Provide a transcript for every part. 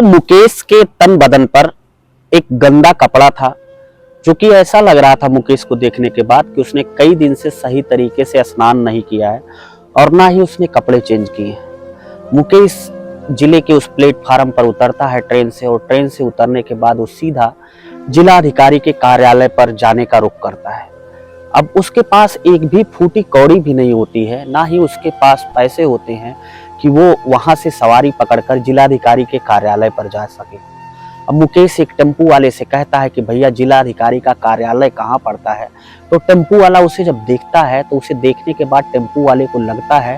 मुकेश के तन बदन पर एक गंदा कपड़ा था, जो कि ऐसा लग रहा था मुकेश को देखने के बाद कि उसने कई दिन से सही तरीके से स्नान नहीं किया है और ना ही उसने कपड़े चेंज किए हैं। मुकेश जिले के उस प्लेटफार्म पर उतरता है ट्रेन से, और ट्रेन से उतरने के बाद वो सीधा जिला अधिकारी के कार्यालय पर जाने का रुख करता है। अब उसके पास एक भी फूटी कौड़ी भी नहीं होती है, ना ही उसके पास पैसे होते हैं कि वो वहां से सवारी पकड़कर जिलाधिकारी के कार्यालय पर जा सके। अब मुकेश एक टेम्पू वाले से कहता है कि भैया जिलाधिकारी का कार्यालय कहाँ पड़ता है। तो टेम्पू वाला उसे जब देखता है तो उसे देखने के बाद टेम्पू वाले को लगता है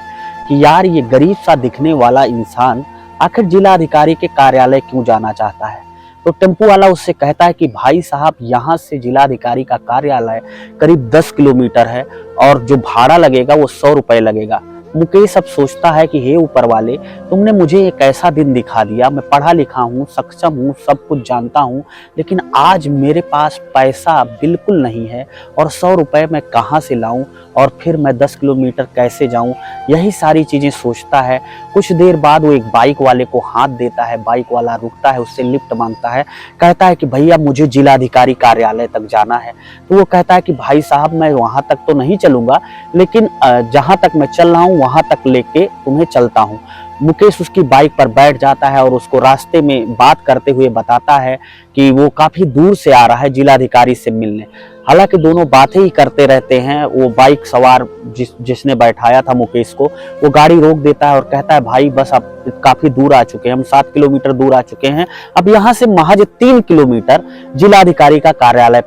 कि यार ये गरीब सा दिखने वाला इंसान आखिर जिलाधिकारी के कार्यालय क्यों जाना चाहता है। तो टेम्पू वाला उससे कहता है कि भाई साहब, यहाँ से जिलाधिकारी का कार्यालय करीब 10 किलोमीटर है और जो भाड़ा लगेगा वो 100 रुपए लगेगा। मुकेश अब सोचता है कि हे ऊपर वाले, तुमने मुझे एक ऐसा दिन दिखा दिया, मैं पढ़ा लिखा हूँ, सक्षम हूँ, सब कुछ जानता हूँ, लेकिन आज मेरे पास पैसा बिल्कुल नहीं है और 100 रुपए मैं कहाँ से लाऊं और फिर मैं 10 किलोमीटर कैसे जाऊं। यही सारी चीज़ें सोचता है। कुछ देर बाद वो एक बाइक वाले को हाथ देता है, बाइक वाला रुकता है, उससे लिफ्ट मांगता है, कहता है कि भैया मुझे जिलाधिकारी कार्यालय तक जाना है। तो वो कहता है कि भाई साहब, मैं वहाँ तक तो नहीं चलूँगा, लेकिन जहाँ तक मैं चल रहा हूँ वहां तक लेके तुम्हें चलता हूँ। मुकेश उसकी बाइक पर बैठ जाता है और उसको रास्ते में बात करते हुए बताता है कि वो काफी दूर से आ रहा है जिलाधिकारी से मिलने। हालांकि दोनों बातें ही करते रहते हैं। वो बाइक सवार जिसने बैठाया था मुकेश को, वो गाड़ी रोक देता है और कहता है भाई बस अब काफी दूर आ चुके हैं, हम 7 किलोमीटर दूर आ चुके हैं, अब यहाँ से महज 3 किलोमीटर जिलाधिकारी का कार्यालय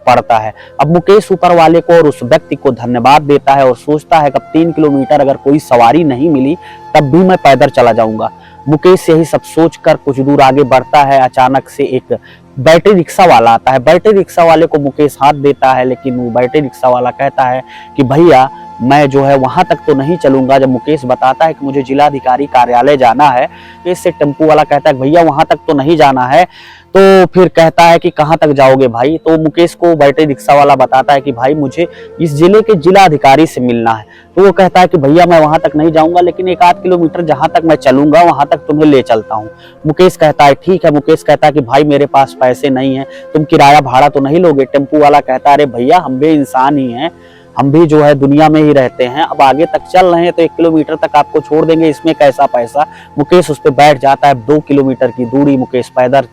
पड़ता है। अब मुकेश ऊपर वाले को और उस व्यक्ति को धन्यवाद देता है और सोचता है कि अब 3 किलोमीटर अगर कोई सवारी नहीं मिली तब भी मैं पैदल चला जाऊंगा। मुकेश यही सब सोचकर कुछ दूर आगे बढ़ता है। अचानक से एक बैटरी रिक्शा वाला आता है। बैटरी रिक्शा वाले को मुकेश हाथ देता है, लेकिन वो बैटरी रिक्शा वाला कहता है कि भैया मैं जो है वहां तक तो नहीं चलूंगा। जब मुकेश बताता है कि मुझे जिलाधिकारी कार्यालय जाना है, तो इससे टेम्पू वाला कहता है भैया वहां तक तो नहीं जाना है। तो फिर कहता है कि कहां तक जाओगे भाई। तो मुकेश को बैटरी रिक्शा वाला बताता है कि भाई मुझे इस जिले के जिलाधिकारी से मिलना है। तो वो कहता है कि भैया मैं वहां तक नहीं जाऊंगा, लेकिन 1-8 किलोमीटर जहां तक मैं चलूंगा वहां तक तुम्हें ले चलता हूँ। मुकेश कहता है ठीक है। मुकेश कहता है कि भाई मेरे पास पैसे नहीं है, तुम किराया भाड़ा तो नहीं लोगे। टेम्पू वाला कहता है अरे भैया हम भी इंसान ही हैं, हम भी जो है दुनिया में ही रहते हैं, अब आगे तक चल रहे हैं तो 1 किलोमीटर तक आपको छोड़ देंगे, इसमें कैसा पैसा। मुकेश उस पर बैठ जाता है। 2 किलोमीटर की दूरी मुकेश पैदल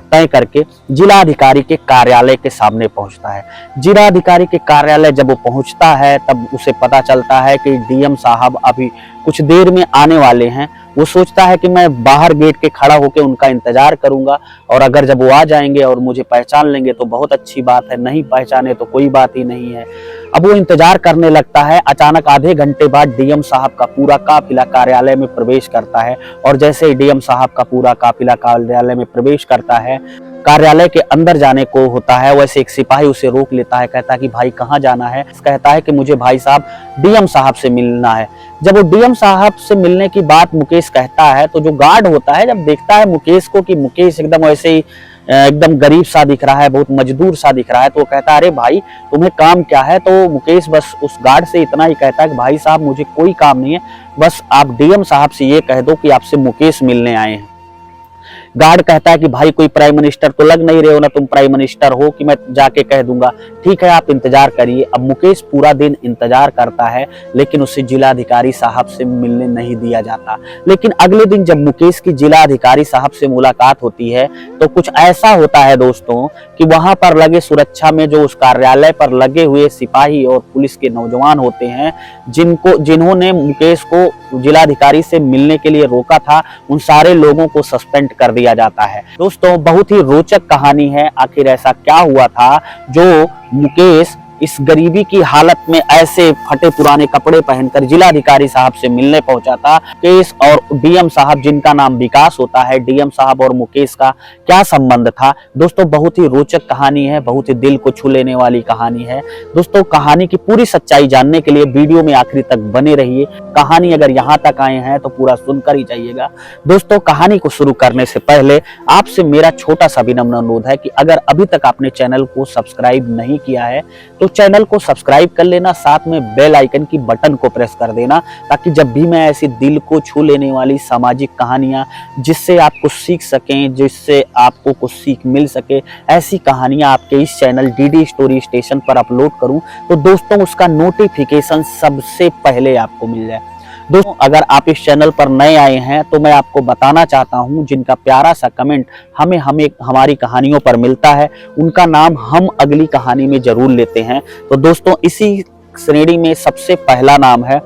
तय करके जिलाधिकारी के कार्यालय के सामने पहुंचता है। जिलाधिकारी के कार्यालय जब वो पहुंचता है तब उसे पता चलता है कि डीएम साहब अभी कुछ देर में आने वाले हैं। वो सोचता है कि मैं बाहर गेट के खड़ा होकर उनका इंतजार करूंगा, और अगर जब वो आ जाएंगे और मुझे पहचान लेंगे तो बहुत अच्छी बात है, नहीं पहचाने तो कोई बात ही नहीं है। अब वो इंतजार करने लगता है। अचानक आधे घंटे बाद डीएम साहब का पूरा काफिला कार्यालय में प्रवेश करता है, और जैसे ही डीएम साहब का पूरा काफिला कार्यालय में प्रवेश करता है, कार्यालय के अंदर जाने को होता है, वैसे एक सिपाही उसे रोक लेता है। कहता है कि भाई कहाँ जाना है। कहता है कि मुझे भाई साहब डीएम साहब से मिलना है। जब वो डीएम साहब से मिलने की बात मुकेश कहता है तो जो गार्ड होता है जब देखता है मुकेश को कि मुकेश एकदम वैसे ही एकदम गरीब सा दिख रहा है, बहुत मजदूर सा दिख रहा है, तो वो कहता है अरे भाई तुम्हें काम क्या है। तो मुकेश बस उस गार्ड से इतना ही कहता है कि भाई साहब मुझे कोई काम नहीं है, बस आप डीएम साहब से ये कह दो कि आपसे मुकेश मिलने आए हैं। गार्ड कहता है कि भाई कोई प्राइम मिनिस्टर तो लग नहीं रहे हो ना, तुम प्राइम मिनिस्टर हो कि मैं जाके कह दूंगा। ठीक है आप इंतजार करिए। अब मुकेश पूरा दिन इंतजार करता है, लेकिन उसे जिलाधिकारी साहब से मिलने नहीं दिया जाता। लेकिन अगले दिन जब मुकेश की जिलाधिकारी साहब से मुलाकात होती है तो कुछ ऐसा होता है दोस्तों कि वहां पर लगे सुरक्षा में जो उस कार्यालय पर लगे हुए सिपाही और पुलिस के नौजवान होते हैं, जिन्होंने मुकेश को जिलाधिकारी से मिलने के लिए रोका था, उन सारे लोगों को सस्पेंड कर दिया जाता है। दोस्तों बहुत ही रोचक कहानी है। आखिर ऐसा क्या हुआ था जो मुकेश इस गरीबी की हालत में ऐसे फटे पुराने कपड़े पहनकर जिलाधिकारी साहब से मिलने पहुंचा था। मुकेश और डीएम साहब, जिनका नाम विकास होता है, डीएम साहब और मुकेश का क्या संबंध था। दोस्तों बहुत ही रोचक कहानी है, बहुत ही दिल को छू लेने वाली कहानी है। दोस्तों कहानी की पूरी सच्चाई जानने के लिए वीडियो में आखिरी तक बने रहिए। कहानी अगर यहाँ तक आए हैं तो पूरा सुनकर ही जाइएगा। दोस्तों कहानी को शुरू करने से पहले आपसे मेरा छोटा सा विनम्र अनुरोध है कि अगर अभी तक आपने चैनल को सब्सक्राइब नहीं किया है तो चैनल को सब्सक्राइब कर लेना, साथ में बेल आइकन की बटन को प्रेस कर देना, ताकि जब भी मैं ऐसी दिल को छू लेने वाली सामाजिक कहानियां जिससे आप कुछ सीख सकें, जिससे आपको कुछ सीख मिल सके, ऐसी कहानियां आपके इस चैनल डीडी स्टोरी स्टेशन पर अपलोड करूं तो दोस्तों उसका नोटिफिकेशन सबसे पहले आपको मिल जाए। दोस्तों अगर आप इस चैनल पर नए आए हैं तो मैं आपको बताना चाहता हूं, जिनका प्यारा सा कमेंट हमें हमारी कहानियों पर मिलता है, उनका नाम हम अगली कहानी में जरूर लेते हैं। तो दोस्तों इसी श्रेणी में सबसे पहला नाम है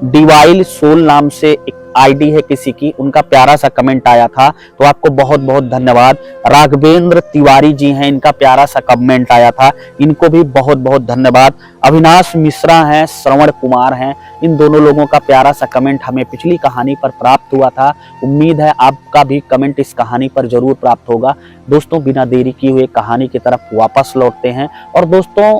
डिवाइल सोल, नाम से एक आईडी है किसी की, उनका प्यारा सा कमेंट आया था, तो आपको बहुत बहुत धन्यवाद। राघवेंद्र तिवारी जी हैं, इनका प्यारा सा कमेंट आया था, इनको भी बहुत बहुत धन्यवाद। अविनाश मिश्रा हैं, श्रवण कुमार हैं, इन दोनों लोगों का प्यारा सा कमेंट हमें पिछली कहानी पर प्राप्त हुआ था। उम्मीद है आपका भी कमेंट इस कहानी पर जरूर प्राप्त होगा। दोस्तों बिना देरी किए हुए कहानी की तरफ वापस लौटते हैं। और दोस्तों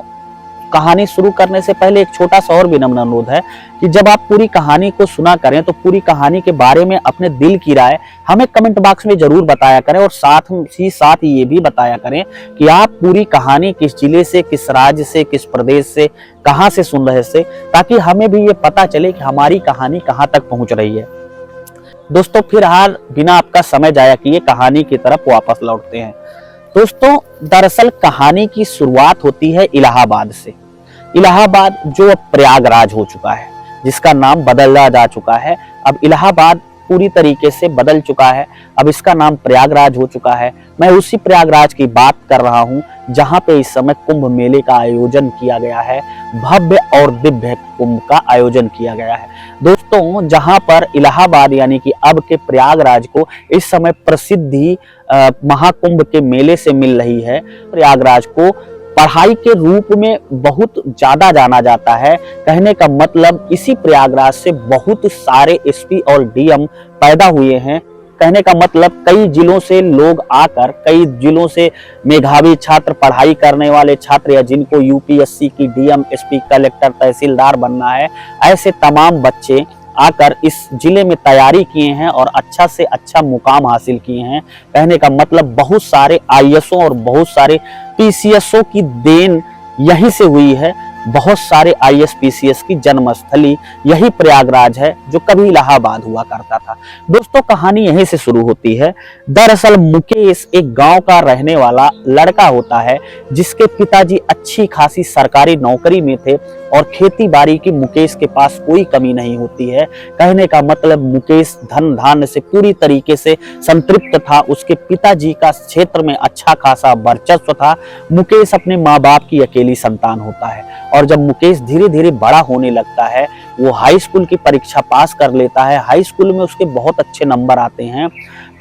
कहानी शुरू करने से पहले एक छोटा सा और विनम्र अनुरोध है कि जब आप पूरी कहानी को सुना करें तो पूरी कहानी के बारे में अपने दिल की राय हमें कमेंट बॉक्स में जरूर बताया करें, और साथ ये भी बताया करें कि आप पूरी कहानी किस जिले से, किस राज्य से, किस प्रदेश से, कहां से सुन रहे थे, ताकि हमें भी ये पता चले कि हमारी कहानी कहां तक पहुंच रही है। दोस्तों फिलहाल बिना आपका समय जाया किए कहानी की तरफ वापस लौटते हैं। दोस्तों दरअसल कहानी की शुरुआत होती है इलाहाबाद से। इलाहाबाद जो अब प्रयागराज हो चुका है, जिसका नाम बदला जा चुका है। अब इलाहाबाद पूरी तरीके से बदल चुका है, अब इसका नाम प्रयागराज हो चुका है। मैं उसी प्रयागराज की बात कर रहा हूं जहां पे इस समय कुंभ मेले का आयोजन किया गया है, भव्य और दिव्य कुंभ का आयोजन किया गया है। दोस्तों जहां पर इलाहाबाद यानी कि अब के प्रयागराज को इस समय प्रसिद्धि महाकुंभ के मेले से मिल रही है। प्रयागराज को पढ़ाई के रूप में बहुत ज्यादा जाना जाता है। कहने का मतलब इसी प्रयागराज से बहुत सारे एसपी और डीएम पैदा हुए हैं। कहने का मतलब कई जिलों से लोग आकर, कई जिलों से मेधावी छात्र, पढ़ाई करने वाले छात्र, या जिनको यूपीएससी की डीएम, एसपी, कलेक्टर, तहसीलदार बनना है, ऐसे तमाम बच्चे आकर इस जिले में तैयारी किए हैं और अच्छा से अच्छा मुकाम हासिल किए हैं। कहने का मतलब बहुत सारे आईएएसओ और बहुत सारे पीसीएसओ की देन यहीं से हुई है। बहुत सारे आईएएस पीसीएस की जन्मस्थली यही प्रयागराज है, जो कभी इलाहाबाद हुआ करता था। दोस्तों कहानी यहीं से शुरू होती है। दरअसल मुकेश एक गांव का रहने वाला लड़का होता है, जिसके पिताजी अच्छी खासी सरकारी नौकरी में थे और खेती बाड़ी की मुकेश के पास कोई कमी नहीं होती है। कहने का मतलब मुकेश धन धान्य से पूरी तरीके से संतृप्त था। उसके पिताजी का क्षेत्र में अच्छा खासा वर्चस्व था। मुकेश अपने माँ बाप की अकेली संतान होता है, और जब मुकेश धीरे धीरे बड़ा होने लगता है, वो हाई स्कूल की परीक्षा पास कर लेता है। हाई स्कूल में उसके बहुत अच्छे नंबर आते हैं,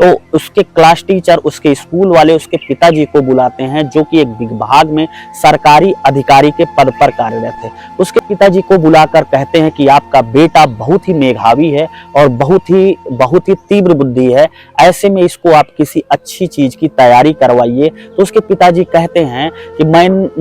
तो उसके क्लास टीचर, उसके स्कूल वाले उसके पिताजी को बुलाते हैं, जो कि एक विभाग में सरकारी अधिकारी के पद पर कार्यरत है। उसके पिताजी को बुलाकर कहते हैं कि आपका बेटा बहुत ही मेधावी है और बहुत ही तीव्र बुद्धि है, ऐसे में इसको आप किसी अच्छी चीज की तैयारी करवाइए। तो उसके पिताजी कहते हैं कि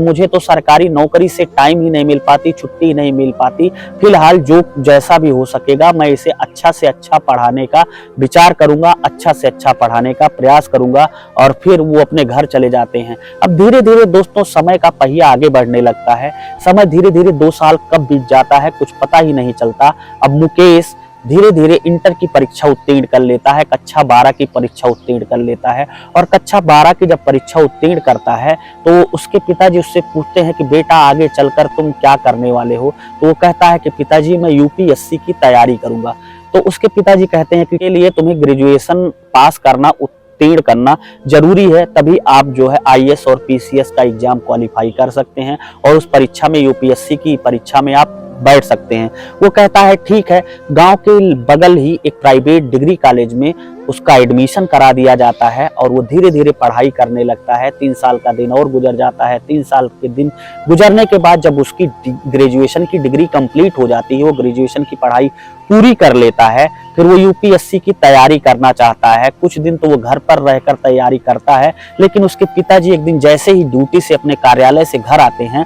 मुझे तो सरकारी नौकरी से टाइम ही नहीं मिल पाती, छुट्टी ही नहीं मिल पाती, फिलहाल जो जैसा भी हो सकेगा मैं इसे अच्छा से अच्छा पढ़ाने का विचार करूंगा, अच्छा से अच्छा पढ़ाने का प्रयास करूंगा। और फिर वो अपने घर चले जाते हैं। अब धीरे धीरे दोस्तों समय का पहिया आगे बढ़ने लगता है। समय धीरे धीरे 2 साल कब बीत जाता है कुछ पता ही नहीं चलता। अब मुकेश धीरे धीरे इंटर की परीक्षा उत्तीर्ण कर लेता है, कक्षा 12 की परीक्षा उत्तीर्ण कर लेता है। और कक्षा 12 की जब परीक्षा उत्तीर्ण करता है तो उसके पिताजी उससे पूछते हैं कि बेटा आगे चलकर तुम क्या करने वाले हो। तो वो कहता है कि पिताजी मैं यूपीएससी की तैयारी करूंगा। तो उसके पिताजी कहते हैं कि के लिए तुम्हें ग्रेजुएशन पास करना, उत्तीर्ण करना जरूरी है, तभी आप जो है आईएएस और पीसीएस का एग्जाम क्वालिफाई कर सकते हैं और उस परीक्षा में, यूपीएससी की परीक्षा में आप बैठ सकते हैं। वो कहता है ठीक है। गांव के बगल ही एक प्राइवेट डिग्री कॉलेज में उसका एडमिशन करा दिया जाता है और वो धीरे धीरे पढ़ाई करने लगता है। 3 साल का दिन और गुजर जाता है। 3 साल के दिन गुजरने के बाद जब उसकी ग्रेजुएशन की डिग्री कंप्लीट हो जाती है, वो ग्रेजुएशन की पढ़ाई पूरी कर लेता है, फिर वो यूपीएससी की तैयारी करना चाहता है। कुछ दिन तो वो घर पर रहकर तैयारी करता है, लेकिन उसके पिताजी एक दिन जैसे ही ड्यूटी से अपने कार्यालय से घर आते हैं,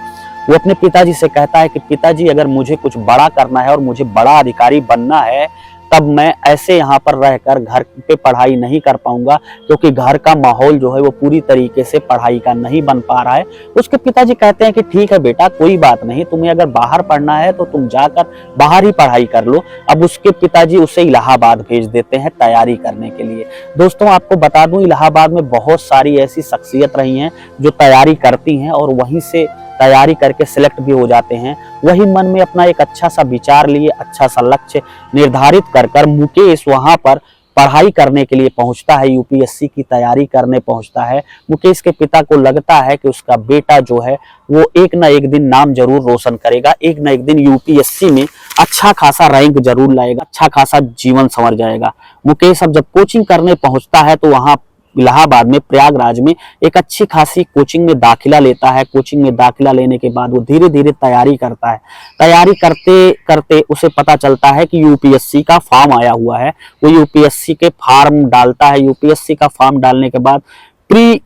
वो अपने पिताजी से कहता है कि पिताजी अगर मुझे कुछ बड़ा करना है और मुझे बड़ा अधिकारी बनना है तब मैं ऐसे यहाँ पर रहकर घर पे पढ़ाई नहीं कर पाऊंगा, क्योंकि घर का माहौल जो है वो पूरी तरीके से पढ़ाई का नहीं बन पा रहा है। उसके पिताजी कहते हैं कि ठीक है बेटा, कोई बात नहीं, तुम्हें अगर बाहर पढ़ना है तो तुम जाकर बाहर ही पढ़ाई कर लो। अब उसके पिताजी उसे इलाहाबाद भेज देते हैं तैयारी करने के लिए। दोस्तों, आपको बता दूं, इलाहाबाद में बहुत सारी ऐसी शख्सियत रही हैं जो तैयारी करती हैं और वहीं से तैयारी करके सिलेक्ट भी हो जाते हैं। वही मन में अपना एक अच्छा सा विचार लिए, अच्छा सा लक्ष्य निर्धारित कर मुकेश वहां पर पढ़ाई करने के लिए पहुंचता है, यूपीएससी की तैयारी करने पहुंचता है। मुकेश के पिता को लगता है कि उसका बेटा जो है वो एक ना एक दिन नाम जरूर रोशन करेगा, एक ना एक दिन यूपीएससी में अच्छा खासा रैंक जरूर लाएगा, अच्छा खासा जीवन संवर जाएगा। मुकेश अब जब कोचिंग करने पहुंचता है तो वहां इलाहाबाद में, प्रयागराज में एक अच्छी खासी कोचिंग में दाखिला लेता है। कोचिंग में दाखिला लेने के बाद वो धीरे धीरे तैयारी करता है। तैयारी करते करते उसे पता चलता है कि यूपीएससी का फॉर्म आया हुआ है। वो यूपीएससी के फॉर्म डालता है। यूपीएससी का फॉर्म डालने के बाद प्री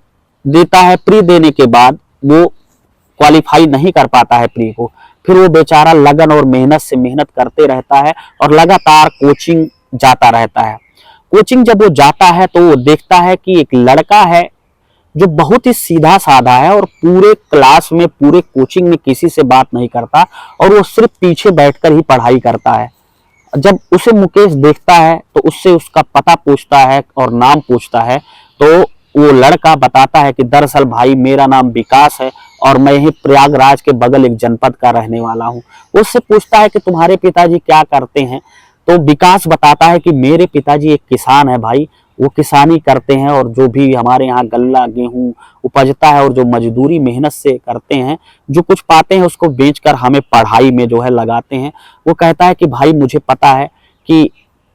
देता है। प्री देने के बाद वो क्वालिफाई नहीं कर पाता है प्री को। फिर वो बेचारा लगन और मेहनत से मेहनत करते रहता है और लगातार कोचिंग जाता रहता है। कोचिंग जब वो जाता है तो वो देखता है कि एक लड़का है जो बहुत ही सीधा साधा है और पूरे क्लास में, पूरे कोचिंग में किसी से बात नहीं करता और वो सिर्फ पीछे बैठकर ही पढ़ाई करता है। जब उसे मुकेश देखता है तो उससे उसका पता पूछता है और नाम पूछता है, तो वो लड़का बताता है कि दरअसल भाई मेरा नाम विकास है और मैं ही प्रयागराज के बगल एक जनपद का रहने वाला हूँ। उससे पूछता है कि तुम्हारे पिताजी क्या करते हैं? तो विकास बताता है कि मेरे पिताजी एक किसान है भाई, वो किसानी करते हैं और जो भी हमारे यहाँ गल्ला गेहूं उपजता है और जो मजदूरी मेहनत से करते हैं, जो कुछ पाते हैं उसको बेचकर हमें पढ़ाई में जो है लगाते हैं। वो कहता है कि भाई मुझे पता है कि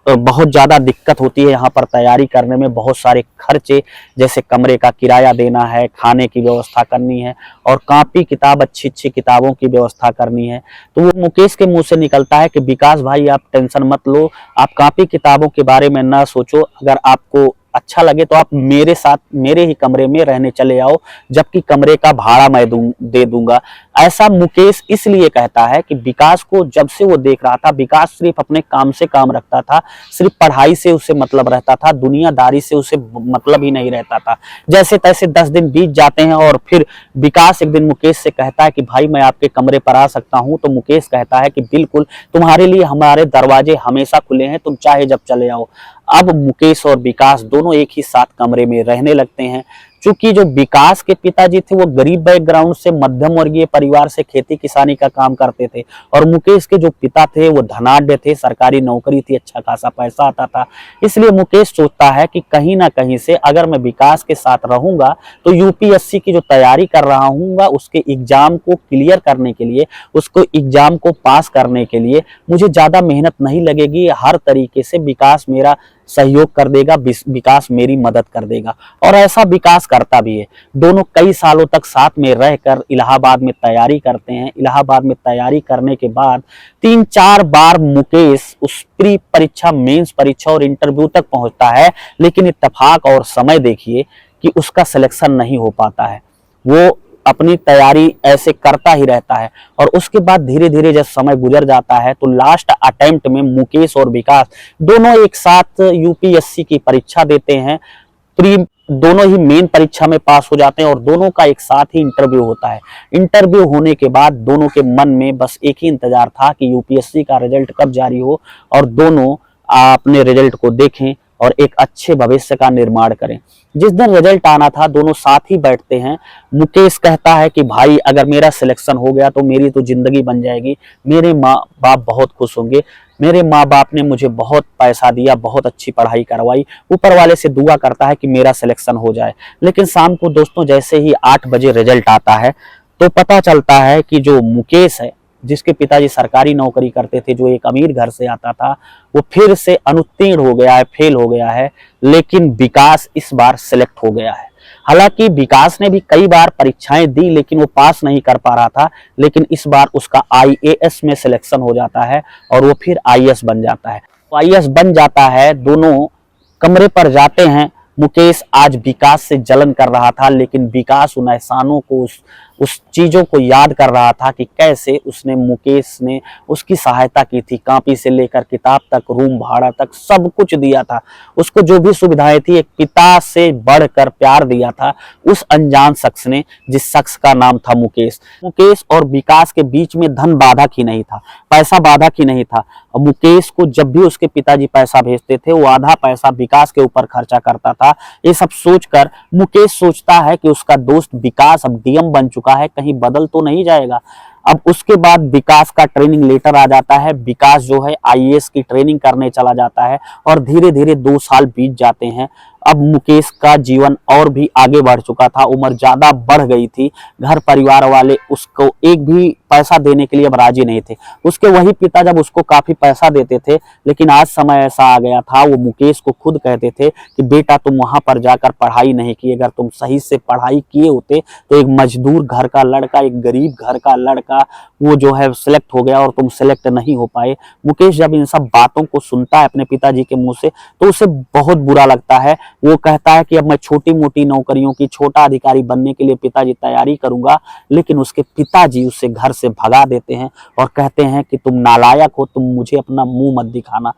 बहुत ज़्यादा दिक्कत होती है यहाँ पर तैयारी करने में, बहुत सारे खर्चे, जैसे कमरे का किराया देना है, खाने की व्यवस्था करनी है और कॉपी किताब, अच्छी अच्छी किताबों की व्यवस्था करनी है। तो वो मुकेश के मुंह से निकलता है कि विकास भाई आप टेंशन मत लो, आप कॉपी किताबों के बारे में ना सोचो, अगर आपको अच्छा लगे तो आप मेरे साथ मेरे ही कमरे में रहने चले आओ, जबकि कमरे का भाड़ा मैं दे दूंगा। ऐसा मुकेश इसलिए कहता है कि विकास को जब से वो देख रहा था, विकास सिर्फ अपने काम से काम रखता था, सिर्फ पढ़ाई से उसे मतलब रहता था, दुनियादारी से उसे मतलब ही नहीं रहता था। जैसे तैसे 10 दिन बीत जाते हैं और फिर विकास एक दिन मुकेश से कहता है कि भाई मैं आपके कमरे पर आ सकता हूं? तो मुकेश कहता है कि बिल्कुल, तुम्हारे लिए हमारे दरवाजे हमेशा खुले हैं, तुम चाहे जब चले आओ। अब मुकेश और विकास दोनों एक ही साथ कमरे में रहने लगते हैं। चूंकि जो विकास के पिताजी थे वो गरीब बैकग्राउंड से, मध्यम वर्गीय परिवार से खेती किसानी का काम करते थे और मुकेश के जो पिता थे वो धनाढ्य थे, सरकारी नौकरी थी, अच्छा खासा पैसा आता था। इसलिए मुकेश सोचता है कि कहीं ना कहीं से अगर मैं विकास के साथ रहूंगा तो यूपीएससी की जो तैयारी कर रहा हूँ उसके एग्जाम को क्लियर करने के लिए, उसको एग्जाम को पास करने के लिए मुझे ज्यादा मेहनत नहीं लगेगी। हर तरीके से विकास मेरा सहयोग कर देगा, विकास मेरी मदद कर देगा। और ऐसा विकास करता भी है। दोनों कई सालों तक साथ में रहकर इलाहाबाद में तैयारी करते हैं। इलाहाबाद में तैयारी करने के बाद 3-4 बार मुकेश उस प्री परीक्षा, मेंस परीक्षा और इंटरव्यू तक पहुंचता है, लेकिन इत्तेफाक और समय देखिए कि उसका सिलेक्शन नहीं हो पाता है। वो अपनी तैयारी ऐसे करता ही रहता है और उसके बाद धीरे धीरे जब समय गुजर जाता है तो लास्ट अटेम्प्ट में मुकेश और विकास दोनों एक साथ यूपीएससी की परीक्षा देते हैं। प्री दोनों ही मेन परीक्षा में पास हो जाते हैं और दोनों का एक साथ ही इंटरव्यू होता है। इंटरव्यू होने के बाद दोनों के मन में बस एक ही इंतजार था कि यूपीएससी का रिजल्ट कब जारी हो और दोनों अपने रिजल्ट को देखें और एक अच्छे भविष्य का निर्माण करें। जिस दिन रिजल्ट आना था दोनों साथ ही बैठते हैं। मुकेश कहता है कि भाई अगर मेरा सिलेक्शन हो गया तो मेरी तो जिंदगी बन जाएगी, मेरे माँ बाप बहुत खुश होंगे, मेरे माँ बाप ने मुझे बहुत पैसा दिया, बहुत अच्छी पढ़ाई करवाई, ऊपर वाले से दुआ करता है कि मेरा सिलेक्शन हो जाए। लेकिन शाम को दोस्तों जैसे ही 8 बजे रिजल्ट आता है तो पता चलता है कि जो मुकेश है, जिसके पिताजी सरकारी नौकरी करते थे, जो एक अमीर घर से आता था, वो फिर से अनुत्तीर्ण हो गया है, फेल हो गया है। लेकिन विकास इस बार सिलेक्ट हो गया है। हालांकि विकास ने भी कई बार परीक्षाएं दी लेकिन वो पास नहीं कर पा रहा था, लेकिन इस बार उसका आईएएस में सिलेक्शन हो जाता है और वो फिर आईएएस बन जाता है। आईएएस बन जाता है, दोनों कमरे पर जाते हैं। मुकेश आज विकास से जलन कर रहा था, लेकिन विकास उन एहसानों को, उस उस चीजों को याद कर रहा था कि कैसे उसने मुकेश ने उसकी सहायता की थी, कॉपी से लेकर किताब तक, रूम भाड़ा तक सब कुछ दिया था, उसको जो भी सुविधाएं थी एक पिता से बढ़कर प्यार दिया था उस अनजान शख्स ने, जिस शख्स का नाम था मुकेश। मुकेश और विकास के बीच में धन बाधक ही नहीं था, पैसा बाधक ही नहीं था। मुकेश को जब भी उसके पिताजी पैसा भेजते थे वो आधा पैसा विकास के ऊपर खर्चा करता था। ये सब सोचकर मुकेश सोचता है कि उसका दोस्त विकास अब डीएम बन चुका है, कहीं बदल तो नहीं जाएगा। अब उसके बाद विकास का ट्रेनिंग लेटर आ जाता है, विकास जो है आईएएस की ट्रेनिंग करने चला जाता है और धीरे धीरे 2 साल बीत जाते हैं। अब मुकेश का जीवन और भी आगे बढ़ चुका था, उम्र ज्यादा बढ़ गई थी, घर परिवार वाले उसको एक भी पैसा देने के लिए अब राजी नहीं थे। उसके वही पिता जब उसको काफी पैसा देते थे, लेकिन आज समय ऐसा आ गया था, वो मुकेश को खुद कहते थे कि बेटा तुम वहां पर जाकर पढ़ाई नहीं की, अगर तुम सही से पढ़ाई किए होते तो एक मजदूर घर का लड़का, एक गरीब घर का लड़का वो जो है सिलेक्ट हो गया और तुम सिलेक्ट नहीं हो पाए। मुकेश जब इन सब बातों को सुनता है अपने पिताजी के मुंह से तो उसे बहुत बुरा लगता है। वो कहता है कि अब मैं छोटी मोटी नौकरियों की, छोटा अधिकारी बनने के लिए पिताजी तैयारी करूंगा, लेकिन उसके पिताजी उसे घर से भगा देते हैं और कहते हैं कि तुम नालायक हो, तुम मुझे अपना मुंह मत दिखाना।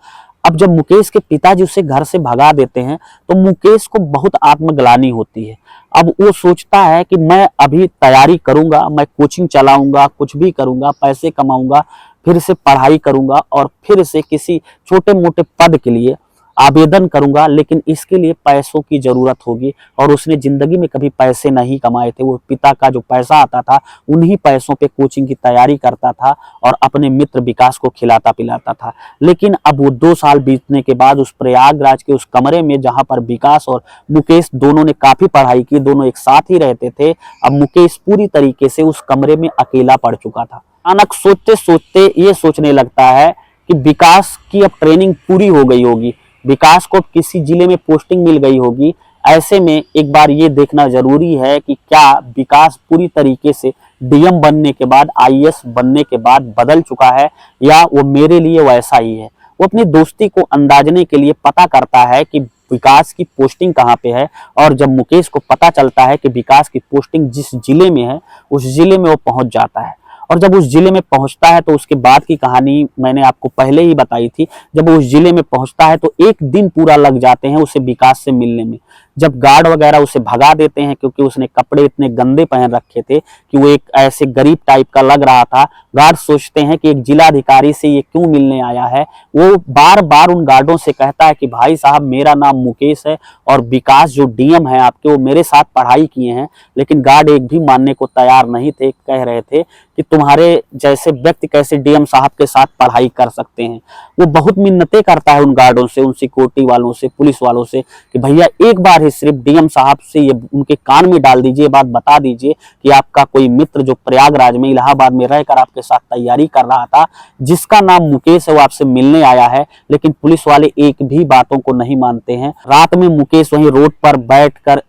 अब जब मुकेश के पिताजी उसे घर से भगा देते हैं तो मुकेश को बहुत आत्मग्लानि होती है। अब वो सोचता है कि मैं अभी तैयारी करूंगा, मैं कोचिंग चलाऊंगा, कुछ भी करूंगा, पैसे कमाऊंगा, फिर से पढ़ाई करूंगा और फिर से किसी छोटे मोटे पद के लिए आवेदन करूंगा, लेकिन इसके लिए पैसों की जरूरत होगी। और उसने जिंदगी में कभी पैसे नहीं कमाए थे, वो पिता का जो पैसा आता था उन्हीं पैसों पे कोचिंग की तैयारी करता था और अपने मित्र विकास को खिलाता पिलाता था। लेकिन अब वो 2 साल बीतने के बाद उस प्रयागराज के उस कमरे में जहां पर विकास और मुकेश दोनों ने काफी पढ़ाई की, दोनों एक साथ ही रहते थे, अब मुकेश पूरी तरीके से उस कमरे में अकेला पड़ चुका था। अचानक सोचते सोचते ये सोचने लगता है कि विकास की अब ट्रेनिंग पूरी हो गई होगी, विकास को किसी जिले में पोस्टिंग मिल गई होगी। ऐसे में एक बार ये देखना जरूरी है कि क्या विकास पूरी तरीके से डीएम बनने के बाद, आईएएस बनने के बाद बदल चुका है या वो मेरे लिए वैसा ही है। वो अपनी दोस्ती को अंदाजने के लिए पता करता है कि विकास की पोस्टिंग कहाँ पे है, और जब मुकेश को पता चलता है कि विकास की पोस्टिंग जिस जिले में है उस जिले में वो पहुंच जाता है। और जब उस जिले में पहुंचता है तो उसके बाद की कहानी मैंने आपको पहले ही बताई थी। जब वो उस जिले में पहुंचता है तो 1 दिन पूरा लग जाते हैं उसे विकास से मिलने में। जब गार्ड वगैरह उसे भगा देते हैं क्योंकि उसने कपड़े इतने गंदे पहन रखे थे कि वो एक ऐसे गरीब टाइप का लग रहा था, गार्ड सोचते हैं कि एक जिलाधिकारी से ये क्यों मिलने आया है। वो बार बार उन गार्डों से कहता है कि भाई साहब मेरा नाम मुकेश है और विकास जो डीएम है आपके वो मेरे साथ पढ़ाई किए हैं, लेकिन गार्ड एक भी मानने को तैयार नहीं थे। कह रहे थे कि तुम्हारे जैसे व्यक्ति कैसे डीएम साहब के साथ पढ़ाई कर सकते हैं। वो बहुत मिन्नतें करता है उन गार्डों से, उन सिक्योरिटी वालों से, पुलिस वालों से कि भैया एक बार ही सिर्फ डीएम साहब से ये उनके कान में डाल दीजिए, बात बता दीजिए कि आपका कोई मित्र जो प्रयागराज में, इलाहाबाद में रहकर आपके साथ तैयारी कर रहा था, जिसका नाम मुकेश है, वो आपसे मिलने आया है। लेकिन पुलिस वाले एक भी बातों को नहीं मानते हैं। रात में मुकेश वहीं रोड पर बैठकर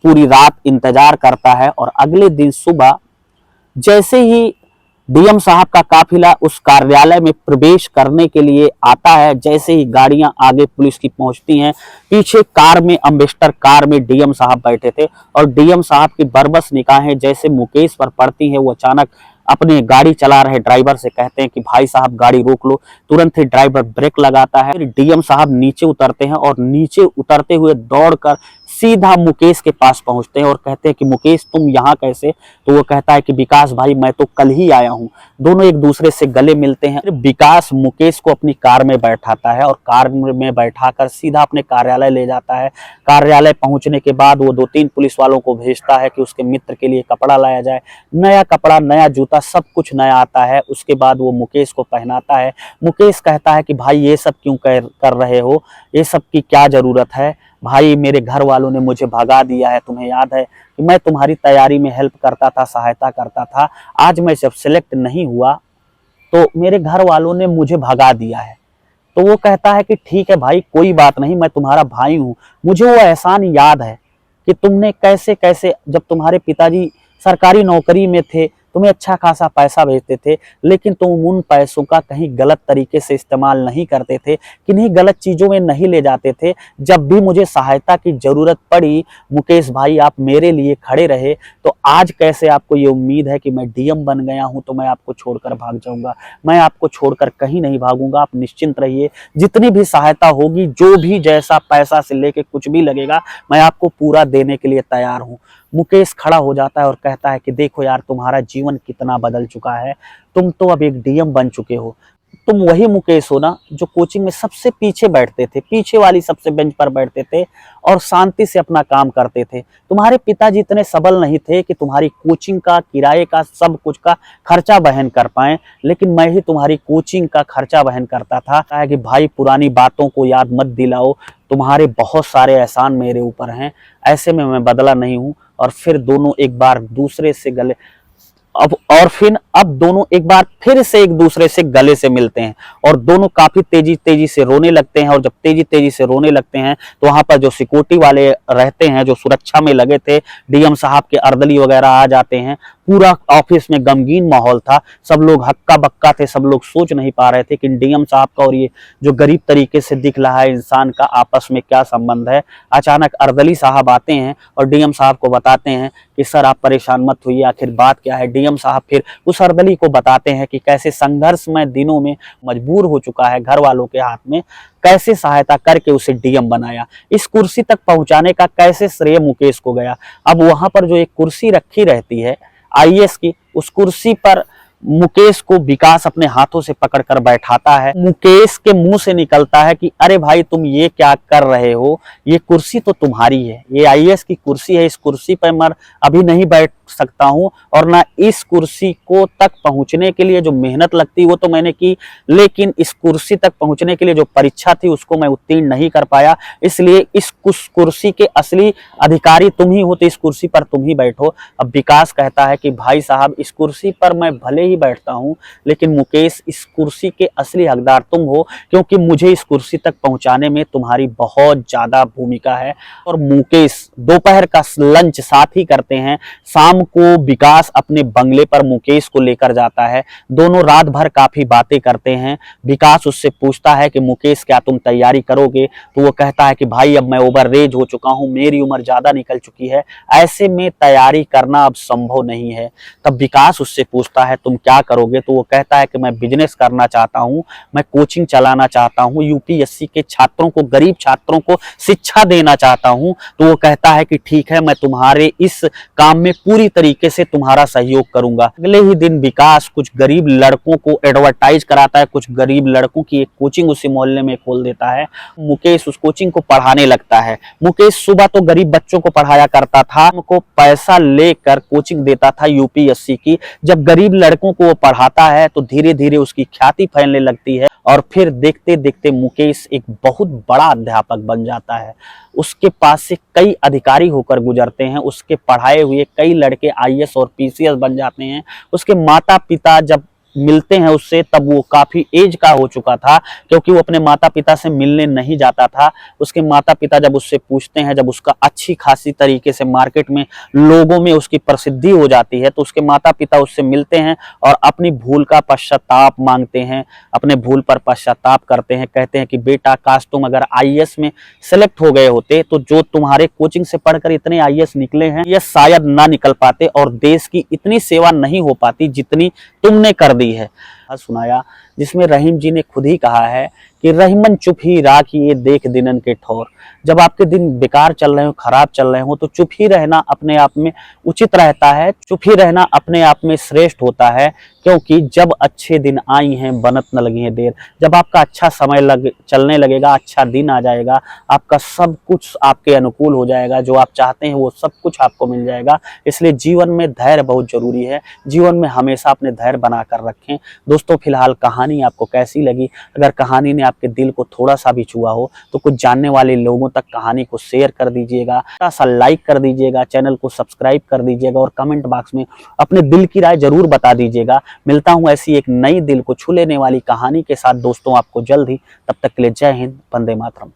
पूरी रात इंतजार करता है और अगले दिन सुबह जैसे ही डीएम साहब का काफिला उस कार्यालय में प्रवेश करने के लिए आता है, जैसे ही गाड़ियां आगे पुलिस की पहुंचती हैं, पीछे कार में, अम्बेस्टर कार में डीएम साहब बैठे थे और डीएम साहब की बरबस निगाहें जैसे मुकेश पर पड़ती हैं, वो अचानक अपने गाड़ी चला रहे ड्राइवर से कहते हैं कि भाई साहब गाड़ी रोक लो। तुरंत ही ड्राइवर ब्रेक लगाता है। डीएम साहब नीचे उतरते हैं और नीचे उतरते हुए दौड़कर सीधा मुकेश के पास पहुंचते हैं और कहते हैं कि मुकेश तुम यहाँ कैसे? तो वो कहता है कि विकास भाई मैं तो कल ही आया हूँ। दोनों एक दूसरे से गले मिलते हैं। विकास मुकेश को अपनी कार में बैठाता है और कार में बैठाकर सीधा अपने कार्यालय ले जाता है। कार्यालय पहुंचने के बाद वो 2-3 पुलिस वालों को भेजता है कि उसके मित्र के लिए कपड़ा लाया जाए। नया कपड़ा, नया जूता, सब कुछ नया आता है। उसके बाद वो मुकेश को पहनाता है। मुकेश कहता है कि भाई ये सब क्यों कर रहे हो, ये सब की क्या जरूरत है भाई, मेरे घर वालों ने मुझे भगा दिया है। तुम्हें याद है कि मैं तुम्हारी तैयारी में हेल्प करता था, सहायता करता था, आज मैं जब सिलेक्ट नहीं हुआ तो मेरे घर वालों ने मुझे भगा दिया है। तो वो कहता है कि ठीक है भाई कोई बात नहीं, मैं तुम्हारा भाई हूँ, मुझे वो एहसान याद है कि तुमने कैसे कैसे जब तुम्हारे पिताजी सरकारी नौकरी में थे तुम्हें अच्छा खासा पैसा भेजते थे, लेकिन तुम उन पैसों का कहीं गलत तरीके से इस्तेमाल नहीं करते थे, किन्हीं गलत चीज़ों में नहीं ले जाते थे। जब भी मुझे सहायता की ज़रूरत पड़ी मुकेश भाई आप मेरे लिए खड़े रहे, तो आज कैसे आपको ये उम्मीद है कि मैं डीएम बन गया हूँ तो मैं आपको छोड़कर भाग जाऊँगा? मैं आपको छोड़कर कहीं नहीं भागूंगा, आप निश्चिंत रहिए। जितनी भी सहायता होगी, जो भी जैसा पैसा से लेके कुछ भी लगेगा, मैं आपको पूरा देने के लिए तैयार हूँ। मुकेश खड़ा हो जाता है और कहता है कि देखो यार, तुम्हारा जीवन कितना बदल चुका है, तुम तो अब एक डीएम बन चुके हो। तुम वही मुकेश हो ना जो कोचिंग में सबसे पीछे बैठते थे, पीछे वाली सबसे बेंच पर बैठते थे और शांति से अपना काम करते थे। तुम्हारे पिताजी इतने सबल नहीं थे कि तुम्हारी कोचिंग का, किराए का, सब कुछ का खर्चा वहन कर पाए, लेकिन मैं ही तुम्हारी कोचिंग का खर्चा वहन करता था। कहा कि भाई पुरानी बातों को याद मत दिलाओ, तुम्हारे बहुत सारे एहसान मेरे ऊपर हैं, ऐसे में मैं बदला नहीं हूँ। और फिर दोनों एक बार दूसरे से गले अब दोनों एक बार फिर से एक दूसरे से गले से मिलते हैं और दोनों काफी तेजी तेजी से रोने लगते हैं। और जब तेजी तेजी से रोने लगते हैं तो वहां पर जो सिक्योरिटी वाले रहते हैं, जो सुरक्षा में लगे थे, डीएम साहब के अर्दली वगैरह आ जाते हैं। पूरा ऑफिस में गमगीन माहौल था, सब लोग हक्का बक्का थे, सब लोग सोच नहीं पा रहे थे कि डीएम साहब का और ये जो गरीब तरीके से दिख रहा है इंसान का आपस में क्या संबंध है। अचानक अर्दली साहब आते हैं और डीएम साहब को बताते हैं कि सर आप परेशान मत होइए, आखिर बात क्या है। डीएम साहब फिर उस अर्दली को बताते हैं कि कैसे संघर्षमय दिनों में मजबूर हो चुका है, घर वालों के हाथ में कैसे सहायता करके उसे डीएम बनाया, इस कुर्सी तक पहुंचाने का कैसे श्रेय मुकेश को गया। अब वहां पर जो एक कुर्सी रखी रहती है आईएएस की, उस कुर्सी पर मुकेश को विकास अपने हाथों से पकड़कर बैठाता है। मुकेश के मुंह से निकलता है कि अरे भाई तुम ये क्या कर रहे हो, ये कुर्सी तो तुम्हारी है, ये आईएएस की कुर्सी है, इस कुर्सी पर मैं अभी नहीं बैठ सकता हूं और ना इस कुर्सी को तक पहुंचने के लिए जो मेहनत लगती वो तो मैंने की, लेकिन इस कुर्सी तक पहुंचने के लिए जो परीक्षा थी उसको मैं उत्तीर्ण नहीं कर पाया, इसलिए इस कुर्सी के असली अधिकारी तुम ही हो, तो इस कुर्सी पर तुम ही बैठो। अब विकास कहता है कि भाई साहब इस कुर्सी पर मैं भले ही बैठता हूं, लेकिन मुकेश इस कुर्सी के असली हकदार तुम हो, क्योंकि मुझे इस कुर्सी तक पहुंचाने में तुम्हारी बहुत ज्यादा भूमिका है। और मुकेश दोपहर का लंच साथ ही करते हैं। शाम को विकास अपने बंगले पर मुकेश को लेकर जाता है, दोनों रात भर काफी बातें करते हैं। विकास उससे पूछता है कि मुकेश क्या तुम तैयारी करोगे, तो वो कहता है कि भाई अब मैं ओवर एज हो चुका हूं, मेरी उम्र ज्यादा निकल चुकी है, ऐसे में तैयारी करना अब संभव नहीं है। तब विकास उससे पूछता है तुम क्या करोगे, तो वो कहता है कि मैं बिजनेस करना चाहता हूं, मैं कोचिंग चलाना चाहता हूं, यूपीएससी के छात्रों को, गरीब छात्रों को शिक्षा देना चाहता हूं। तो वो कहता है कि ठीक है, मैं तुम्हारे इस काम में पूरी तरीके से तुम्हारा सहयोग करूंगा। अगले ही दिन विकास कुछ गरीब लड़कों को एडवर्टाइज कराता है, कुछ गरीब लड़कों की एक कोचिंग उसी मोहल्ले में खोल देता है। मुकेश उस कोचिंग को पढ़ाने लगता है। मुकेश सुबह तो गरीब बच्चों को पढ़ाया करता था, उनको पैसा लेकर कोचिंग देता था यूपीएससी की। जब गरीब लड़कों को वो पढ़ाता है तो धीरे धीरे उसकी ख्याति फैलने लगती है और फिर देखते देखते मुकेश एक बहुत बड़ा अध्यापक बन जाता है। उसके पास से कई अधिकारी होकर गुजरते हैं, उसके पढ़ाए हुए कई लड़के आईएएस और पीसीएस बन जाते हैं। उसके माता पिता जब मिलते हैं उससे, तब वो काफी एज का हो चुका था, क्योंकि वो अपने माता पिता से मिलने नहीं जाता था। उसके माता पिता जब उससे पूछते हैं, जब उसका अच्छी खासी तरीके से मार्केट में लोगों में उसकी प्रसिद्धि हो जाती है, तो उसके माता पिता उससे मिलते हैं और अपनी भूल का पश्चाताप मांगते हैं, अपने भूल पर पश्चाताप करते हैं। कहते हैं कि बेटा काश तुम अगर आईएएस में सेलेक्ट हो गए होते तो जो तुम्हारे कोचिंग से पढ़कर इतने आईएएस निकले हैं ये शायद ना निकल पाते और देश की इतनी सेवा नहीं हो पाती जितनी तुमने कर दी है। सुनाया जिसमें रहीम जी ने खुद ही कहा है कि रहीमन चुप ही राखिए देख दिनन के ठौर। जब आपके दिन बेकार चल रहे हो, खराब चल रहे हो, तो चुप ही रहना अपने आप में उचित रहता है, चुप ही रहना अपने आप में श्रेष्ठ होता है। क्योंकि जब अच्छे दिन आई हैं बनत न लगी है देर, जब आपका अच्छा समय चलने लगेगा, अच्छा दिन आ जाएगा, आपका सब कुछ आपके अनुकूल हो जाएगा, जो आप चाहते हैं वो सब कुछ आपको मिल जाएगा। इसलिए जीवन में धैर्य बहुत जरूरी है, जीवन में हमेशा अपने धैर्य बनाकर रखें। दोस्तों फिलहाल कहानी आपको कैसी लगी? अगर कहानी ने आपके दिल को थोड़ा सा भी छुआ हो तो कुछ जानने वाले लोगों तक कहानी को शेयर कर दीजिएगा, थोड़ा सा लाइक कर दीजिएगा, चैनल को सब्सक्राइब कर दीजिएगा और कमेंट बॉक्स में अपने दिल की राय जरूर बता दीजिएगा। मिलता हूं ऐसी एक नई दिल को छू लेने वाली कहानी के साथ दोस्तों आपको जल्द ही। तब तक के लिए जय हिंद, वंदे मातरम।